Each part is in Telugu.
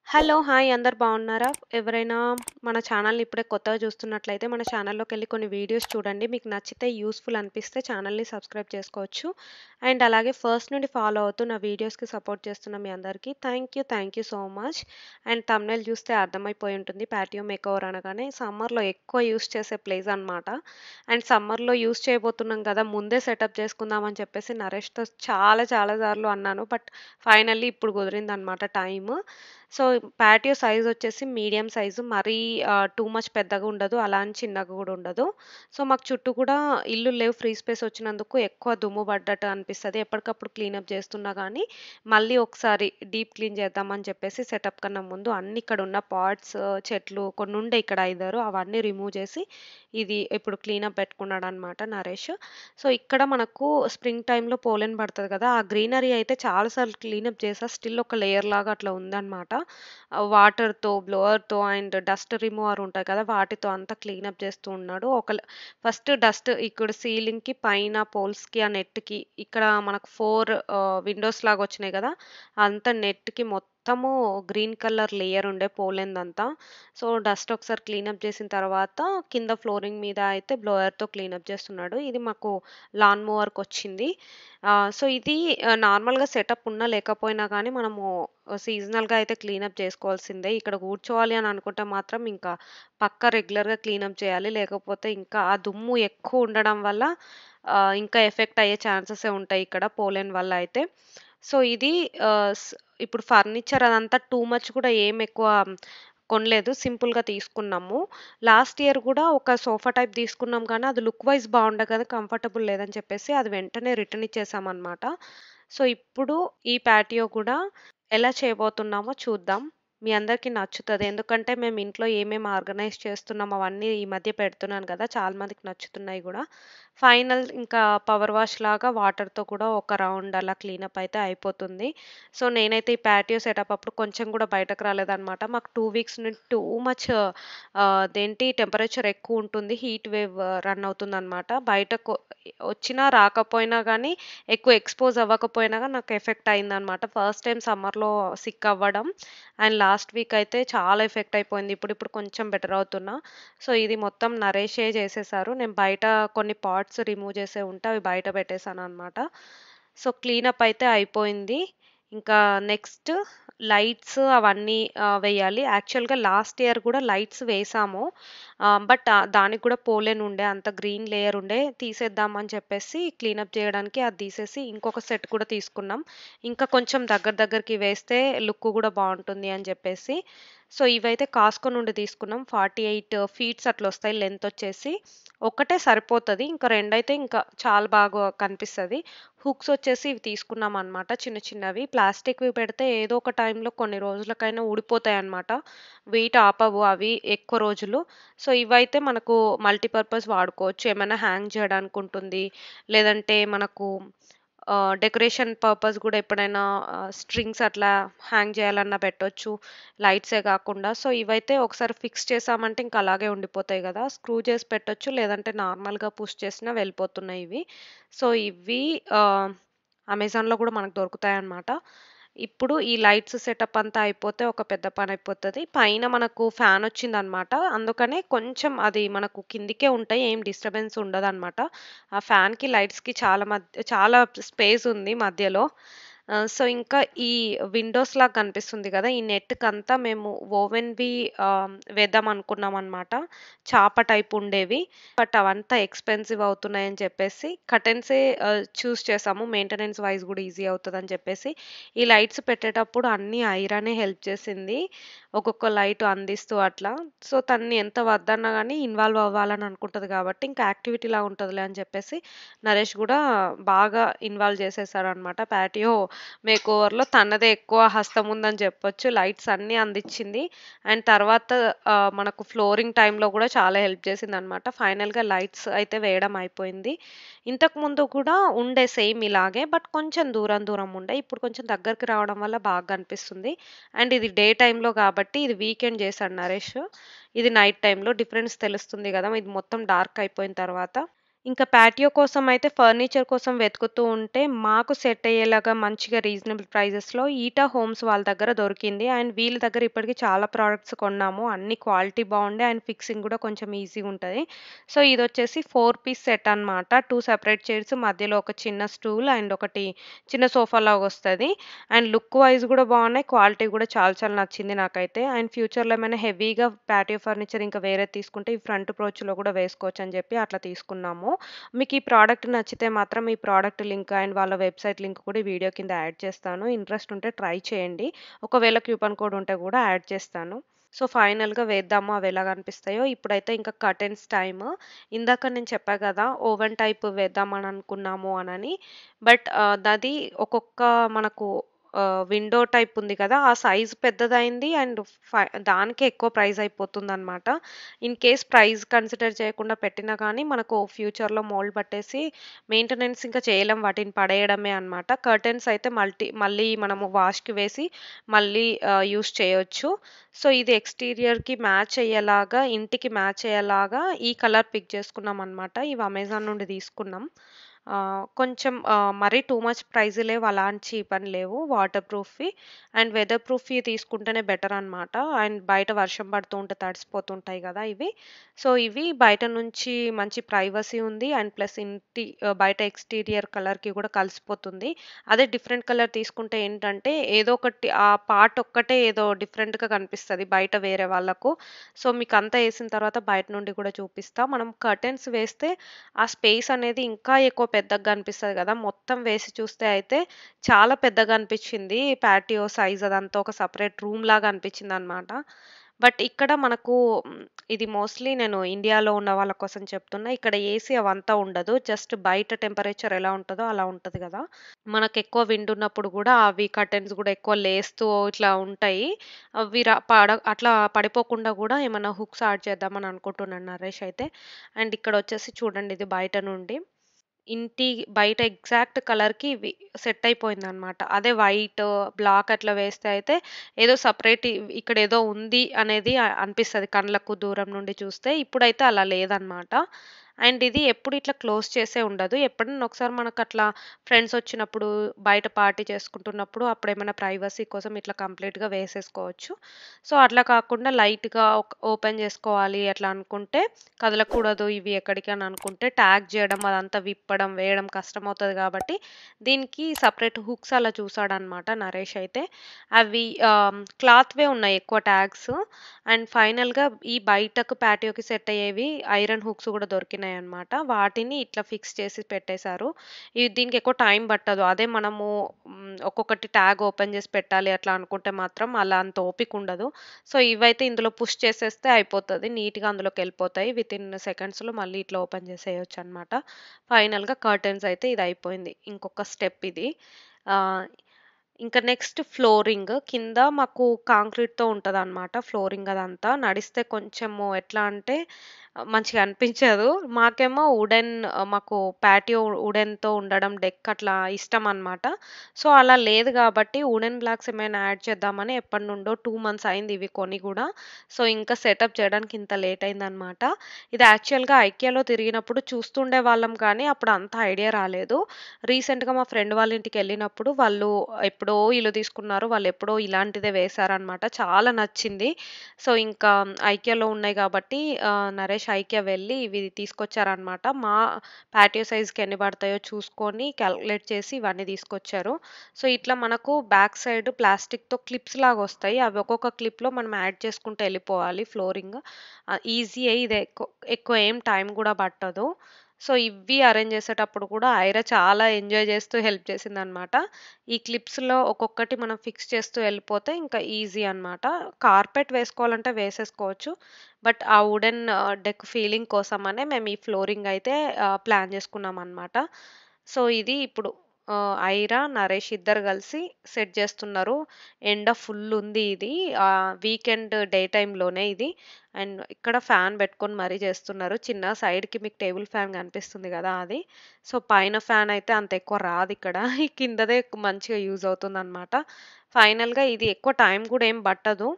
హలో! హాయ్! అందరూ బాగున్నారా? ఎవరైనా మన ఛానల్‌ని ఇప్పుడే కొత్తగా చూస్తున్నట్లయితే మన ఛానల్‌లోకెళ్ళి కొన్ని వీడియోస్ చూడండి. మీకు నచ్చితే యూజ్‌ఫుల్ అనిపిస్తే ఛానల్‌ని సబ్స్క్రైబ్ చేసుకోవచ్చు. అండ్ అలాగే ఫస్ట్ నుండి ఫాలో అవుతూ నా వీడియోస్‌కి సపోర్ట్ చేస్తున్న మీ అందరికీ thank you so much. And thumbnail చూస్తే అర్థమైపోయి ఉంటుంది. పాటియో మేకోవర్ అనగానే సమ్మర్‌లో ఎక్కువ యూజ్ చేసే ప్లేస్ అనమాట. అండ్ సమ్మర్‌లో యూజ్ చేయబోతున్నాం కదా! ముందే సెటప్ చేసుకుందాం అని చెప్పేసి నరేష్‌తో చాలా సార్లు అన్నాను. బట్ ఫైనల్లీ ఇప్పుడు కుదిరిందనమాట టైము. సో, పాటియో సైజొచ్చేసి మీడియం సైజు. మరీ టూ మచ్ పెద్దగా ఉండదు. అలా అని చిన్నగా గూడా ఉండదు. సో, మాకు చుట్టూ కూడా ఇల్లులు లేవు. ఫ్రీ స్పేస్ వచ్చినందుకు ఎక్కువ దుమ్ము పడ్డట్టు అనిపిస్తది. ఎప్పటికప్పుడు క్లీనప్ చేస్తున్నా గానీ, మళ్ళీ ఒకసారి డీప్ క్లీన్ చేద్దామని చెప్పేసి సెటప్ కన్నా ముందు అన్ని ఇక్కడున్న పాట్స్, చెట్లు కొన్నుండే ఇక్కడ 5, 6 అవన్నీ రిమూవ్ చేసి, ఇది ఇప్పుడు క్లీనప్ పెట్టుకున్నాడనమాట నరేష్. సో, ఇక్కడ మనకు స్ప్రింగ్ టైమ్‌లో పోలెన్ పడతది కదా! ఆ గ్రీనరీ అయితే చాలా సార్లు క్లీనప్ చేశా. స్టిల్ ఒక లేయర్ లాగా అట్లా ఉందనమాట. వాటర్‌తో, బ్లోయర్‌తో అండ్ డస్ట్ రిమూవర్ ఉంటాయి కదా! వాటితో అంతా క్లీనప్ చేస్తూ ఉన్నాడు. ఫస్ట్ డస్ట్ ఇక్కడ సీలింగ్‌కి, పైన పోల్స్‌కి, ఆ నెట్‌కి ఇక్కడ మనకు 4 విండోస్ లాగా వచ్చినాయి కదా! అంతా నెట్‌కి మొత్తము గ్రీన్ కలర్ లేయర్ ఉండే పోలెన్‌దంతా. సో, డస్ట్ ఒకసారి క్లీనప్ చేసిన తర్వాత కింద ఫ్లోరింగ్ మీద అయితే బ్లోయర్‌తో క్లీనప్ చేస్తున్నాడు. ఇది మాకు లాన్ మోవర్‌కొచ్చింది. సో, ఇది నార్మల్‌గా సెటప్ ఉన్నా లేకపోయినా గానీ మనము సీజనల్‌గా అయితే క్లీనప్ చేసుకోవాల్సిందే. ఇక్కడ కూర్చోవాలి అని అనుకుంటే మాత్రం ఇంకా పక్కా రెగ్యులర్‌గా క్లీనప్ చేయాలి. లేకపోతే ఇంకా ఆ దుమ్ము ఎక్కువ ఉండడం వల్ల ఇంకా ఎఫెక్ట్ అయ్యే ఛాన్సెసే ఉంటాయి ఇక్కడ పోలెన్ వల్ల అయితే. సో, ఇది ఆహ్, స్ ఇప్పుడు ఫర్నిచర్ అదంతా టూ మచ్ కూడా ఏం ఎక్కువ కొనలేదు. సింపుల్‌గా తీసుకున్నాము. లాస్ట్ ఇయర్ గూడా ఒక సోఫా టైప్ తీసుకున్నాం కానీ అది లుక్ వైస్ బావుండే కానీ కంఫర్టబుల్ లేదని చెప్పేసి అది వెంటనే రిటర్న్ ఇచ్చేసామనమాట. సో, ఇప్పుడు ఈ పాటియో కూడా ఎలా చేయబోతున్నామో చూద్దాం. మీ అందరికి నచ్చుతది. ఎందుకంటే మేము ఇంట్లో ఏమేమి ఆర్గనైజ్ చేస్తున్నాం అవన్నీ ఈ మధ్య పెడుతున్నాను గదా! చాలా మందికి నచ్చుతున్నాయి గూడా. ఫైనల్ ఇంకా పవర్ వాష్ లాగా వాటర్‌తో కూడా ఒక రౌండ్ అలా క్లీనప్ అయితే అయిపోతుంది. సో, నేనైతే ఈ పాటియో సెటప్ అప్పుడు కొంచెం కూడా బయటకు రాలేదనమాట. మాకు 2 వీక్స్ నుండి టూ మచ్ అదేంటి టెంపరేచర్ ఎక్కువుంటుంది. హీట్ వేవ్ రన్ అవుతుందనమాట. బయటకు వచ్చినా రాకపోయినా గానీ ఎక్కువ ఎక్స్‌పోజ్ అవ్వకపోయినా గాని నాకు ఎఫెక్ట్ అయిందనమాట. ఫస్ట్ టైమ్ సమ్మర్‌లో సిక్ అవ్వడం. అండ్ లాస్ట్ వీక్ అయితే చాలా ఎఫెక్ట్ అయిపోయింది. ఇప్పుడిప్పుడు కొంచెం బెటర్ అవుతున్నా. సో, ఇది మొత్తం నరేషే చేసేసారు. నేను బయట కొన్ని పార్ట్స్ రిమూవ్ చేసేవి ఉంటే అవి బయట పెట్టేసాననమాట. సో, క్లీనప్ అయితే అయిపోయింది. ఇంకా నెక్స్ట్ లైట్స్ అవన్నీ వేయాలి. యాక్చువల్‌గా లాస్ట్ ఇయర్ గూడా లైట్స్ వేసాము. బట్ దానికి గూడా పోలెన్ ఉండే. అంత గ్రీన్ లేయర్ ఉండే. తీసేద్దామని చెప్పేసి క్లీనప్ చేయడానికి అది తీసేసి ఇంకొక సెట్ కూడా తీసుకున్నాం. ఇంకా కొంచెం దగ్గరికి వేస్తే లుక్ గూడా బావుంటుంది అని జెప్పేసి. సో, ఇవైతే కాస్కో నుండి తీసుకున్నాం. 48 ఫీట్స్ అట్లొస్తాయి లెంతొచ్చేసి. ఒక్కటే సరిపోతది. ఇంకా రెండైతే ఇంకా చాలా బాగా కనిపిస్తది. హుక్స్ వచ్చేసి ఇవి తీసుకున్నామనమాట చిన్నవి. ప్లాస్టిక్‌వి పెడితే ఏదో ఒక టైంలో కొన్ని రోజులకైనా ఊడిపోతాయన్నమాట. వెయిట్ ఆపవు అవి ఎక్కువ రోజులు. సో, ఇవైతే మనకు మల్టీపర్పస్ వాడుకోవచ్చు. ఏమైనా హ్యాంగ్ చేయడానికుంటుంది. లేదంటే మనకు డెకరేషన్ పర్పస్ గూడా ఎప్పుడైనా స్ట్రింగ్స్ అట్లా హ్యాంగ్ చేయాలన్నా పెట్టొచ్చు. లైట్సే గాకుండా. సో, ఇవైతే ఒకసారి ఫిక్స్ చేశామంటే ఇంక అలాగే ఉండిపోతాయి గదా! స్క్రూ చేసి పెట్టొచ్చు. లేదంటే నార్మల్‌గా పుష్ చేసినా వెళ్ళిపోతున్నాయి ఇవి. సో, ఇవి ఆహ్, అమెజాన్‌లో గూడా మనకు దొరుకుతాయన్నమాట. ఇప్పుడు ఈ లైట్స్ సెటప్ అంతా అయిపోతే ఒక పెద్ద పనయిపోతది. పైన మనకు ఫ్యానొచ్చిందనమాట. అందుకనే కొంచెం అది మనకు కిందికే ఉంటాయి. ఏం డిస్టర్బెన్స్ ఉండదనమాట. ఆ ఫ్యాన్‌కి, లైట్స్‌కి చాలా స్పేస్ ఉంది మధ్యలో. సో, ఇంకా ఈ విండోస్‌లాగా కనిపిస్తుంది గదా! ఈ నెట్‌కంతా మేము ఓవెన్‌వి వేద్దాం అనుకున్నామనమాట. చాప టైప్ ఉండేవి. బట్ అవంతా ఎక్స్‌పెన్సివ్ అవుతున్నాయని చెప్పేసి కర్టెన్సే చూజ్ చేసాము. మెయింటెనెన్స్ వైస్ గూడా ఈజీ అవుతదని చెప్పేసి. ఈ లైట్స్ పెట్టేటప్పుడు అన్నీ ఐరనే హెల్ప్ చేసింది. ఒక్కొక్క లైట్ అందిస్తూ అట్లా. సో, తనని ఎంత వద్దన్నా గానీ ఇన్వాల్వ్ అవ్వాలని అనుకుంటది గాబట్టి, ఇంకా యాక్టివిటీలా ఉంటదిలే అని చెప్పేసి నరేష్ గూడా బాగా ఇన్వాల్వ్ చేసేసాడనమాట. పాటియో మేకోవర్‌లో తనదే ఎక్కువ హస్తం ఉందని చెప్పొచ్చు. లైట్స్ అన్నీ అందిచ్చింది. అండ్ తర్వాత మనకు ఫ్లోరింగ్ టైమ్‌లో గూడా చాలా హెల్ప్ చేసిందనమాట. ఫైనల్‌గా లైట్స్ అయితే వేయడం అయిపోయింది. ఇంతకుముందు కూడా ఉండే సేమ్ ఇలాగే. బట్ కొంచెం దూరం ఉండే. ఇప్పుడు కొంచెం దగ్గరికి రావడం వల్ల బాగా కనిపిస్తుంది. అండ్ ఇది డే టైమ్‌లో కాబట్టి ఇది వీకెండ్ చేశాడు నరేష్. ఇది నైట్ టైమ్‌లో డిఫరెన్స్ తెలుస్తుంది గదా! ఇది మొత్తం డార్క్ అయిపోయిన తర్వాత. ఇంకా పాటియో కోసమయితే ఫర్నిచర్ కోసం వెతుకుతూ ఉంటే, మాకు సెట్ అయ్యేలాగా మంచిగా రీజనబుల్ ప్రైజెస్‌లో ఈటా హోమ్స్ వాళ్ళ దగ్గర దొరికింది. అండ్ వీళ్ళ దగ్గర ఇప్పటికి చాలా ప్రొడక్ట్స్ కొన్నాము. అన్ని క్వాలిటీ బావుండే అండ్ ఫిక్సింగ్ గూడా కొంచెం ఈజీగుంటది. సో, ఇదొచ్చేసి 4 పీస్ సెట్ అనమాట. 2 సెపరేట్ చైర్స్, మధ్యలో ఒక చిన్న స్టూల్ అండ్ ఒకటి చిన్న సోఫాలాగొస్తది. అండ్ లుక్ వైస్ గూడా బావున్నాయి. క్వాలిటీ గూడా చాలా చాలా నచ్చింది నాకైతే. అండ్ ఫ్యూచర్‌లో ఏమైనా హెవీగా పాటియో ఫర్నిచర్ ఇంకా వేరేది తీసుకుంటే, ఈ ఫ్రంట్ పోర్చ్‌లో గూడా వేసుకోవచ్చని జెప్పి అట్లా తీసుకున్నాము. మీకు ఈ ప్రోడక్ట్ నచ్చితే మాత్రం ఈ ప్రోడక్ట్ లింక్ అండ్ వాళ్ళ వెబ్‌సైట్ లింక్ కూడా ఈ వీడియో కింద యాడ్ చేస్తాను. ఇంట్రెస్ట్ ఉంటే ట్రై చేయండి. ఒకవేళ కూపన్ కోడ్ ఉంటే గూడా యాడ్ చేస్తాను. సో, ఫైనల్‌గా వేద్దాము అవెలా కనిపిస్తాయో. ఇప్పుడైతే ఇంకా కర్టెన్స్ టైమ్. ఇందాక నేను చెప్పా గదా! ఓవెన్ టైప్ వేద్దామని అనుకున్నాము అనని. బట్ దది ఒక్కొక్క మనకు విండో టైప్ ఉంది కదా! ఆ సైజ్ పెద్దదయింది అండ్ దానికే ఎక్కువ ప్రైస్ అయిపోతుందనమాట. ఇన్ కేస్ ప్రైస్ కన్సిడర్ చేయకుండా పెట్టినా గానీ, మనకు ఫ్యూచర్‌లో మోల్డ్ పట్టేసి మెయింటెనెన్స్ ఇంకా చేయలేం. వాటిని పడేయడమే అనమాట. కర్టెన్స్ అయితే మళ్ళీ మనము వాష్‌కి వేసి మళ్ళీ యూజ్ చేయొచ్చు. సో, ఇది ఎక్స్‌టీరియర్‌కి మ్యాచ్ అయ్యేలాగా, ఇంటికి మ్యాచ్ అయ్యేలాగా ఈ కలర్ పిక్ చేసుకున్నామనమాట. ఇవి అమెజాన్ నుండి తీసుకున్నాం. కొంచెం మరీ టూ మచ్ ప్రైస్ లేవు. అలాంటి చీప్ అని లేవు. వాటర్ ప్రూఫ్‌వి అండ్ వెదర్ ప్రూఫ్‌వి తీసుకుంటేనే బెటర్ అనమాట. అండ్ బయట వర్షం పడుతూ ఉంటే తడిసిపోతుంటాయి గదా! ఇవి. సో, ఇవి బయట నుంచి మంచి ప్రైవసీ ఉంది. అండ్ ప్లస్ బయట ఎక్స్‌టీరియర్ కలర్‌కి గూడా కలిసిపోతుంది. అదే డిఫరెంట్ కలర్ తీసుకుంటే ఏంటంటే, ఏదో ఒకటి ఆ పార్ట్ ఒక్కటే ఏదో డిఫరెంట్‌గా కనిపిస్తది బయట వేరే వాళ్ళకు. సో, మీకంతా ఏసిన తర్వాత బయట నుండి కూడా చూపిస్తా. మనం కర్టెన్స్ వేస్తే ఆ స్పేస్ అనేది ఇంకా ఎక్కువ పెద్దగా కనిపిస్తది గదా! మొత్తం వేసి చూస్తే అయితే చాలా పెద్దగా అనిపిచ్చింది. పాటియో సైజ్ అదంతా ఒక సెపరేట్ రూమ్‌లాగా అనిపిచ్చిందనమాట. బట్ ఇక్కడ మనకు ఇది మోస్ట్‌లీ నేను ఇండియాలో ఉన్న వాళ్ళ కోసం చెప్తున్నా. ఇక్కడ ఏసీ అవంతా ఉండదు. జస్ట్ బయట టెంపరేచర్ ఎలా ఉంటదో అలా ఉంటది గదా! మనకెక్కువ విండ్ ఉన్నప్పుడు గూడా అవి కర్టెన్స్ గూడా ఎక్కువ లేస్తూ ఇట్లా ఉంటాయి. అవి అట్లా పడిపోకుండా గూడా ఏమన్నా హుక్స్ యాడ్ చేద్దామని అనుకుంటున్నాను నరేష్ అయితే. అండ్ ఇక్కడొచ్చేసి చూడండి ఇది బయట నుండి. ఇంటి బయట ఎగ్జాక్ట్ కలర్‌కి ఇవి సెట్ అయిపోయిందనమాట. అదే వైట్, బ్లాక్ అట్లా వేస్తే అయితే ఏదో సెపరేట్ ఇక్కడేదో ఉంది అనేది అనిపిస్తది కళ్ళకు దూరం నుండి చూస్తే. ఇప్పుడైతే అలా లేదనమాట. అండ్ ఇది ఎప్పుడు ఇట్లా క్లోజ్ చేసే ఉండదు. ఎప్పుడన్నా ఒకసారి మనకట్లా ఫ్రెండ్స్ వచ్చినప్పుడు, బయట పార్టీ చేసుకుంటున్నప్పుడు అప్పుడేమైనా ప్రైవసీ కోసం ఇట్లా కంప్లీట్‌గా వేసేసుకోవచ్చు. సో, అట్లా కాకుండా లైట్‌గా ఓపెన్ చేసుకోవాలి అట్లా అనుకుంటే కదలకూడదు ఇవి ఎక్కడికి అని అనుకుంటే ట్యాగ్ చేయడం, అదంతా విప్పడం, వేయడం కష్టమవుతది కాబట్టి దీనికి సెపరేట్ హుక్స్ అలా చూసాడనమాట నరేష్ అయితే. అవి క్లాత్‌వే ఉన్నాయి ఎక్కువ ట్యాగ్స్. అండ్ ఫైనల్‌గా ఈ బయటకు పాటియోకి సెట్ అయ్యేవి ఐరన్ హుక్స్ కూడా దొరికినాయన్నమాట. వాటిని ఇట్లా ఫిక్స్ చేసి పెట్టేశారు. దీనికి ఎక్కువ టైం పట్టదు. అదే మనము ఒక్కొక్కటి ట్యాగ్ ఓపెన్ చేసి పెట్టాలి అట్లా అనుకుంటే మాత్రం అలా అంత ఓపిక ఉండదు. సో, ఇవైతే ఇందులో పుష్ చేసేస్తే అయిపోతది. నీట్‌గా అందులోకెళ్ళిపోతాయి. వితిన్ సెకండ్స్‌లో మళ్ళీ ఇట్లా ఓపెన్ చేసేయొచ్చనమాట. ఫైనల్‌గా కర్టెన్స్ అయితే ఇదయిపోయింది. ఇంకొక స్టెప్ ఇది. ఆహ్, ఇంకా నెక్స్ట్ ఫ్లోరింగ్. కింద మాకు కాంక్రీట్‌తో ఉంటదనమాట ఫ్లోరింగ్ అదంతా. నడిస్తే కొంచెము ఎట్లా అంటే మంచిగా అనిపించదు. మాకేమో మాకు పాటియో వుడెన్‌తో ఉండడం డెక్ అట్లా ఇష్టమనమాట. సో, అలా లేదు గాబట్టి వుడెన్ బ్లాక్స్ ఏమైనా యాడ్ చేద్దామని ఎప్పటినుండో 2 మంత్స్ అయింది ఇవి కొని గూడా. సో, ఇంకా సెటప్ చేయడానికి ఇంత లేట్ అయిందనమాట. ఇది యాక్చువల్‌గా ఐకియాలో తిరిగినప్పుడు చూస్తుండే వాళ్ళం కానీ అప్పుడు అంత ఐడియా రాలేదు. రీసెంట్‌గా మా ఫ్రెండ్ వాళ్ళ ఇంటికెళ్ళినప్పుడు వాళ్ళు ఎప్పుడో ఇల్లు తీసుకున్నారు. వాళ్ళెప్పుడో ఇలాంటిదే వేశారనమాట. చాలా నచ్చింది. సో, ఇంకా ఐకియాలో ఉన్నాయి గాబట్టి నరేష్ ఐకియా వెళ్ళి ఇవి తీసుకొచ్చారనమాట. మా పాటియో సైజ్‌కి ఎన్ని పడతాయో చూసుకొని కాలిక్యులేట్ చేసి ఇవన్నీ తీసుకొచ్చారు. సో, ఇట్లా మనకు బ్యాక్ సైడ్ ప్లాస్టిక్‌తో క్లిప్స్ లాగొస్తాయి. అవి ఒక్కొక్క క్లిప్‌లో మనం యాడ్ చేసుకుంటూ ఎళ్ళిపోవాలి ఫ్లోరింగ్. ఈజీయే ఇది ఎక్కువ ఏం టైం గూడా పట్టదు. సో, ఇవి అరేంజ్ చేసేటప్పుడు కూడా ఐరా చాలా ఎంజాయ్ చేస్తూ హెల్ప్ చేసిందనమాట. ఈ క్లిప్స్‌లో ఒక్కొక్కటి మనం ఫిక్స్ చేస్తూ వెళ్ళిపోతే ఇంకా ఈజీ అనమాట. కార్పెట్ వేసుకోవాలంటే వేసేసుకోవచ్చు. బట్ ఆ వుడెన్ డెక్ ఫీలింగ్ కోసమనే మేము ఈ ఫ్లోరింగ్ అయితే ప్లాన్ చేసుకున్నామనమాట. సో, ఇది ఇప్పుడు ఐరా, నరేష్ ఇద్దరు కలిసి సెట్ చేస్తున్నారు. ఎండ ఫుల్ ఉంది ఇది. వీకెండ్ డే టైమ్‌లోనే ఇది. అండ్ ఇక్కడ ఫ్యాన్ పెట్టుకొని మరీ చేస్తున్నారు. చిన్న సైడ్‌కి మీకు టేబుల్ ఫ్యాన్ కనిపిస్తుంది గదా! అది. సో, పైన ఫ్యాన్ అయితే అంత ఎక్కువ రాదిక్కడ. ఈ కిందదే మంచిగా యూజ్ అవుతుందనమాట. ఫైనల్‌గా ఇది ఎక్కువ టైం గూడా ఏం పట్టదు.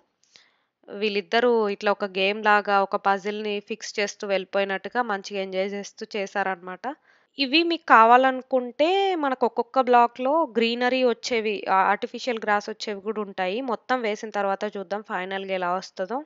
వీళ్ళిద్దరూ ఇట్లా ఒక గేమ్ లాగా ఒక పజిల్‌ని ఫిక్స్ చేస్తూ వెళ్ళిపోయినట్టుగా మంచిగా ఎంజాయ్ చేస్తూ చేశారనమాట. ఇవి మీకు కావాలనుకుంటే మనకు ఒక్కొక్క బ్లాక్‌లో గ్రీనరీ వచ్చేవి ఆర్టిఫిషియల్ గ్రాస్ వచ్చేవి గూడా ఉంటాయి. మొత్తం వేసిన తర్వాత చూద్దాం ఫైనల్‌గా ఎలా వస్తదో.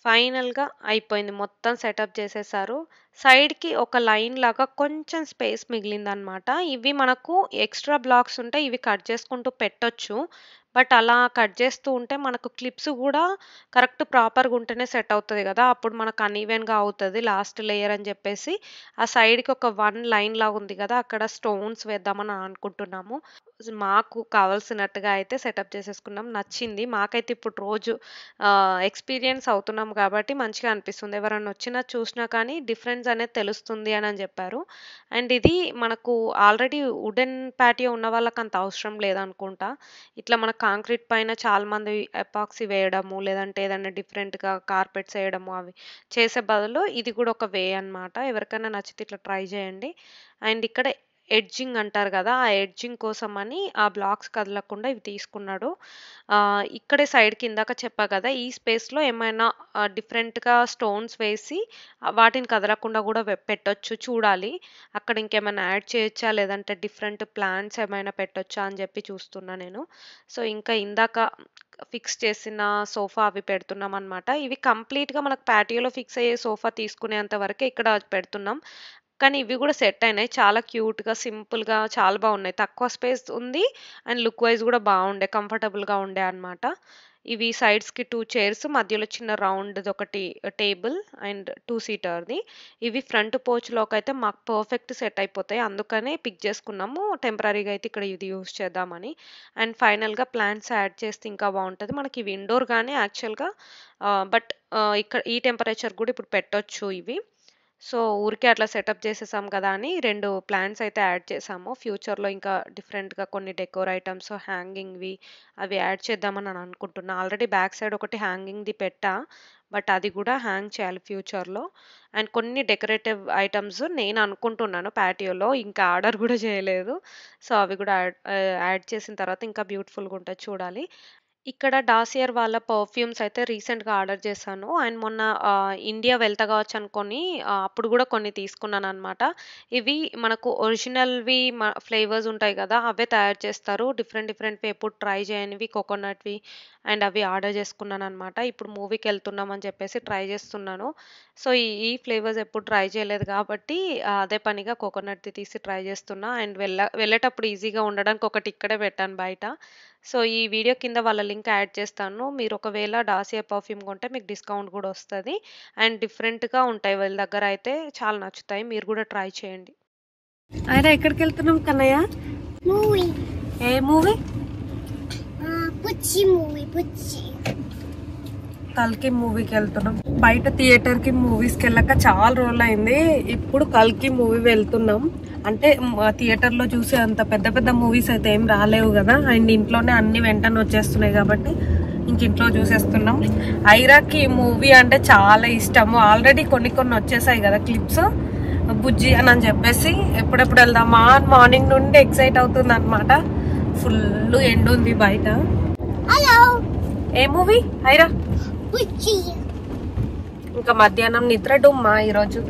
ఫైనల్‌గా అయిపోయింది. మొత్తం సెటప్ చేసేసారు. సైడ్‌కి ఒక లైన్ లాగా కొంచెం స్పేస్ మిగిలిందనమాట. ఇవి మనకు ఎక్స్‌ట్రా బ్లాక్స్ ఉంటే ఇవి కట్ చేసుకుంటూ పెట్టొచ్చు. బట్ అలా కట్ చేస్తూ ఉంటే మనకు క్లిప్స్ గూడా కరెక్ట్ ప్రాపర్‌గా ఉంటేనే సెట్ అవుతది గదా! అప్పుడు మనకు అన్‌ఈవెన్‌గా అవుతది లాస్ట్ లేయర్ అని జెప్పేసి, ఆ సైడ్‌కి ఒక 1 లైన్ లాగా ఉంది గదా! అక్కడ స్టోన్స్ వేద్దామని అనుకుంటున్నాము. మాకు కావాల్సినట్టుగా అయితే సెటప్ చేసేసుకున్నాం. నచ్చింది. మాకైతే ఇప్పుడు రోజు ఎక్స్‌పీరియన్స్ అవుతున్నాం కాబట్టి మంచిగా అనిపిస్తుంది. ఎవరన్నా వచ్చినా చూసినా కానీ డిఫరెన్స్ అనేది తెలుస్తుంది అని జెప్పారు. అండ్ ఇది మనకు ఆల్రెడీ వుడెన్ పాటియో ఉన్న వాళ్ళకంత అవసరం లేదనుకుంటా. ఇట్లా మన కాంక్రీట్ పైన చాలామంది ఎపాక్సీ వేయడము, లేదంటే ఏదన్నా డిఫరెంట్‌గా కార్పెట్స్ ఎయడము అవి చేసే బదులు ఇది గూడా ఒక వే అనమాట. ఎవరికైనా నచ్చితే ఇట్లా ట్రై జేయండి. అండ్ ఇక్కడ ఎడ్జింగ్ అంటారు గదా! ఆ ఎడ్జింగ్ కోసమని ఆ బ్లాక్స్ కదలకుండా ఇవి తీసుకున్నాడు. ఇక్కడే సైడ్‌కి ఇందాక చెప్పా గదా! ఈ స్పేస్‌లో ఏమైనా డిఫరెంట్‌గా స్టోన్స్ వేసి వాటిని కదలకుండా గూడా పెట్టొచ్చు చూడాలి. అక్కడ ఇంకేమైనా యాడ్ చేయొచ్చా? లేదంటే డిఫరెంట్ ప్లాంట్స్ ఏమైనా పెట్టొచ్చా? అని జెప్పి చూస్తున్నా నేను. సో, ఇంకా ఇందాక ఫిక్స్ చేసిన సోఫా అవి పెడుతున్నామనమాట. ఇవి కంప్లీట్‌గా మనకు పాటియోలో ఫిక్స్ అయ్యే సోఫా తీసుకునేంత వరకే ఇక్కడ పెడుతున్నాం. కానీ ఇవి గూడా సెట్ అయినాయి. చాలా క్యూట్‌గా, సింపుల్‌గా చాలా బాగున్నాయి. తక్కువ స్పేస్ ఉంది. అండ్ లుక్ వైస్ గూడా బావుండే. కంఫర్టబుల్‌గా ఉండే అన్నమాట. ఇవి సైడ్స్‌కి 2 చైర్స్, మధ్యలో చిన్న రౌండ్‌దొకటి టేబుల్ అండ్ 2 సీటర్‌ది. ఇవి ఫ్రంట్ పోర్చ్‌లోకైతే మాకు పర్ఫెక్ట్ సెట్ అయిపోతాయి. అందుకనే పిక్ చేసుకున్నాము. టెంపరరీగా అయితే ఇక్కడ ఇది యూజ్ చేద్దామని. అండ్ ఫైనల్‌గా ప్లాంట్స్ యాడ్ చేస్తే ఇంకా బావుంటది. మనకి ఇవి ఇండోర్ గానే యాక్చువల్‌గా బట్ ఇక్కడ ఈ టెంపరేచర్ గూడా ఇప్పుడు పెట్టొచ్చు ఇవి. సో, ఊరికే అట్లా సెటప్ చేసేసాం కదా! అని 2 ప్లాంట్స్ అయితే యాడ్ చేసాము. ఫ్యూచర్‌లో ఇంకా డిఫరెంట్‌గా కొన్ని డెకోర్ ఐటెమ్స్ హ్యాంగింగ్‌వి అవి యాడ్ చేద్దామని అనుకుంటున్నా. ఆల్రెడీ బ్యాక్ సైడ్ ఒకటి హ్యాంగింగ్‌ది పెట్టా. బట్ అది కూడా హ్యాంగ్ చేయాలి ఫ్యూచర్‌లో. అండ్ కొన్ని డెకరేటివ్ ఐటెమ్స్ నేను అనుకుంటున్నాను పాటియోలో. ఇంకా ఆర్డర్ కూడా చేయలేదు. సో, అవి కూడా యాడ్ చేసిన తర్వాత ఇంకా బ్యూటిఫుల్‌గా ఉంటది చూడాలి. ఇక్కడ 'డాసియర్' వాళ్ళ పర్ఫ్యూమ్స్ అయితే రీసెంట్‌గా ఆర్డర్ చేశాను. అండ్ మొన్న ఇండియా వెళ్తా కావచ్చనుకోని అప్పుడు గూడా కొన్ని తీసుకున్నాననమాట. ఇవి మనకు ఒరిజినల్‌వి ఫ్లేవర్స్ ఉంటాయి గదా! అవే తయారు చేస్తారు. డిఫరెంట్ డిఫరెంట్‌వి ఎప్పుడు ట్రై చేయనివి కోకోనట్‌వి అండ్ అవి ఆర్డర్ చేసుకున్నాననమాట. ఇప్పుడు మూవీకెళ్తున్నామని చెప్పేసి ట్రై చేస్తున్నాను. సో, ఈ ఈ ఫ్లేవర్స్ ఎప్పుడు ట్రై చేయలేదు కాబట్టి అదే పనిగా కోకోనట్‌ది తీసి ట్రై చేస్తున్నా. అండ్ వెళ్ళేటప్పుడు ఈజీగా ఉండడానికి ఒకటి ఇక్కడే పెట్టాను బయట. సో, ఈ వీడియో కింద వాళ్ళ లింక్ యాడ్ చేస్తాను. మీరు ఒకవేళ డాసియా పర్ఫ్యూమ్ కొంటే మీకు డిస్కౌంట్ గూడా ఒస్తది. అండ్ డిఫరెంట్‌గా ఉంటాయి వీళ్ళ దగ్గర అయితే చాలా నచ్చుతాయి. మీరు గూడా ట్రై చేయండి. అయినా ఎక్కడికెళ్తున్నాం కన్నయ్య? మూవీ ఏ మూవీ? పుచ్చి మూవీ పుచ్చి. కల్కి మూవీకి వెళ్తున్నాం. బయట థియేటర్‌కి మూవీస్‌కి వెళ్ళాక చాలా రోజులైంది. ఇప్పుడు కల్కి మూవీ వెళ్తున్నాం. అంటే థియేటర్‌లో చూసే అంత పెద్ద పెద్ద మూవీస్ అయితే ఏం రాలేవు కదా! అండ్ ఇంట్లోనే అన్ని వెంటనే వచ్చేస్తున్నాయి కాబట్టి ఇంక ఇంట్లో చూసేస్తున్నాం. ఐరాకి ఈ మూవీ అంటే చాలా ఇష్టము. ఆల్రెడీ కొన్ని కొన్ని వచ్చేసాయి కదా క్లిప్స్. బుజ్జి అని చెప్పేసి ఎప్పుడెప్పుడు వెళ్దామా మార్నింగ్ నుండి ఎక్సైట్ అవుతుంది అనమాట. ఫుల్ ఎండ్ ఉంది బయట. హలో ఏ మూవీ ఐరా? పుచ్చి. ఇంకా మధ్యాహ్నం నిద్ర డుమ్మా ఈరోజు.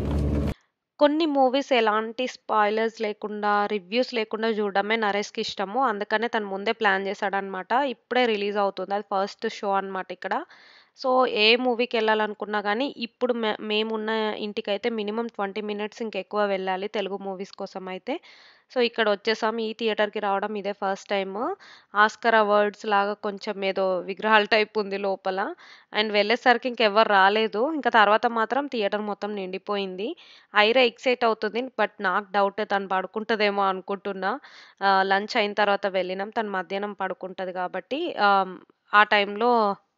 కొన్ని మూవీస్ ఎలాంటి స్పాయిలర్స్ లేకుండా, రివ్యూస్ లేకుండా చూడడమే నరేష్‌కి ఇష్టము. అందుకనే తను ముందే ప్లాన్ చేశాడనమాట. ఇప్పుడే రిలీజ్ అవుతుంది. అది ఫస్ట్ షో అనమాట ఇక్కడ. సో, ఏ మూవీకెళ్ళాలనుకున్నా గానీ, ఇప్పుడు మేమున్న ఇంటికైతే మినిమమ్ 20 మినిట్స్ ఇంకెక్కువ వెళ్ళాలి తెలుగు మూవీస్ కోసమయితే. సో, ఇక్కడొచ్చేసాం. ఈ థియేటర్‌కి రావడం ఇదే ఫస్ట్ టైము. ఆస్కార్ అవార్డ్స్ లాగా కొంచెం ఏదో విగ్రహాల టైప్ ఉంది లోపల. అండ్ వెళ్ళేసరికి ఇంకెవ్వరు రాలేదు. ఇంక తర్వాత మాత్రం థియేటర్ మొత్తం నిండిపోయింది. ఐరా ఎక్సైట్ అవుతుంది. బట్ నాకు డౌటే తను పడుకుంటదేమో అనుకుంటున్నా. లంచ్ అయిన తర్వాత వెళ్ళినాం. తను మధ్యాహ్నం పడుకుంటది కాబట్టి ఆ టైంలో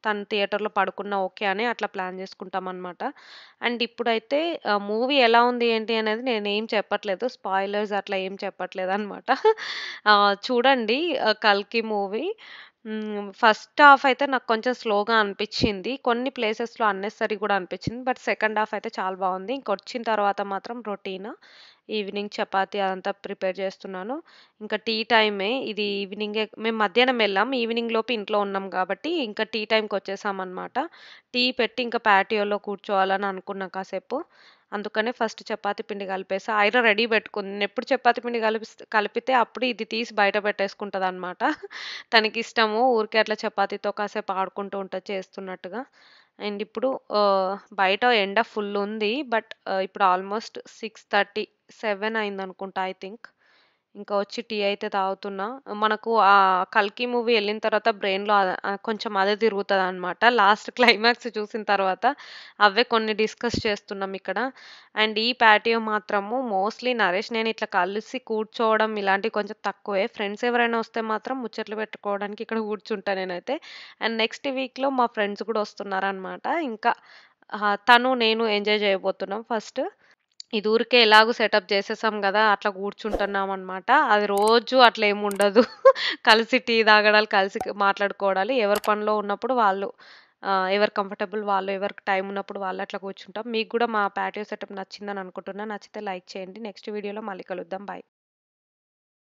తను థియేటర్‌లో పడుకున్నా ఓకే అని అట్లా ప్లాన్ చేసుకుంటామనమాట. అండ్ ఇప్పుడైతే మూవీ ఎలా ఉంది ఏంటి అనేది నేనేం చెప్పట్లేదు. స్పాయిలర్స్ అట్లా ఏం చెప్పట్లేదనమాట. చూడండి 'కల్కి' మూవీ. ఫస్ట్ హాఫ్ అయితే నాకు కొంచెం స్లోగా అనిపిచ్చింది. కొన్ని ప్లేసెస్‌లో అన్నెసెసరీ గూడా అనిపిచ్చింది. బట్ సెకండ్ హాఫ్ అయితే చాలా బావుంది. ఇంకొచ్చిన తర్వాత మాత్రం రొటీన్. ఈవినింగ్ చపాతీ అదంతా ప్రిపేర్ చేస్తున్నాను. ఇంకా టీ టైమే. ఇది ఈవినింగే మేము మధ్యాహ్నం వెళ్ళాం. ఈవినింగ్ లోపు ఇంట్లో ఉన్నాం కాబట్టి ఇంకా టీ టైమ్‌కొచ్చేసామనమాట. టీ పెట్టి ఇంకా పాటియోలో కూర్చోవాలని అనుకున్నా కాసేపు. అందుకనే ఫస్ట్ చపాతీ పిండి కలిపేసా. ఐరా రెడీ పెట్టుకుంది. నేనెప్పుడు చపాతీ పిండి కలిపితే అప్పుడు ఇది తీసి బయట పెట్టేసుకుంటదనమాట. తనకిష్టము. ఊరికే అట్లా చపాతీతో కాసేపు ఆడుకుంటూ ఉంటది చేస్తున్నట్టుగా. అండ్ ఇప్పుడు బయట ఎండ ఫుల్లుంది. బట్ ఇప్పుడు ఆల్మోస్ట్ 6:30, 7 అయిందనుకుంటా ఐ థింక్. ఇంకా వచ్చి టీ అయితే తాగుతున్నా. మనకు 'కల్కి' మూవీ ఎళ్ళిన తర్వాత బ్రెయిన్‌లో కొంచెం అదే తిరుగుతదనమాట. లాస్ట్ క్లైమాక్స్ చూసిన తర్వాత అవే కొన్ని డిస్కస్ చేస్తున్నాం ఇక్కడ. అండ్ ఈ పాటియో మాత్రము మోస్ట్‌లీ నరేష్ నేను ఇట్లా కలిసి కూర్చోవడం ఇలాంటివి కొంచెం తక్కువే. ఫ్రెండ్స్ ఎవరైనా వస్తే మాత్రం ముచ్చట్లు పెట్టుకోవడానికి ఇక్కడ కూర్చుంటా నేనైతే. అండ్ నెక్స్ట్ వీక్‌లో మా ఫ్రెండ్స్ కూడా వస్తున్నారనమాట. ఇంకా తను, నేను ఎంజాయ్ చేయబోతున్నాం ఫస్ట్. ఇది ఊరికే ఎలాగో సెటప్ చేసేసాం గదా! అట్లా కూర్చుంటున్నామనమాట. అది రోజు అట్లా ఏముండదు. కలిసి టీ తాగడాలు, కలిసి మాట్లాడుకోవడాలు. ఎవరి పనిలో ఉన్నప్పుడు వాళ్ళు ఎవరు కంఫర్టబుల్ వాళ్ళు, ఎవరికి టైం ఉన్నప్పుడు వాళ్ళు అట్లా కూర్చుంటాం. మీకు గూడా మా పాటియో సెటప్ నచ్చిందని అనుకుంటున్నా. నచ్చితే లైక్ చేయండి. నెక్స్ట్ వీడియోలో మళ్ళీ కలుద్దాం. బై.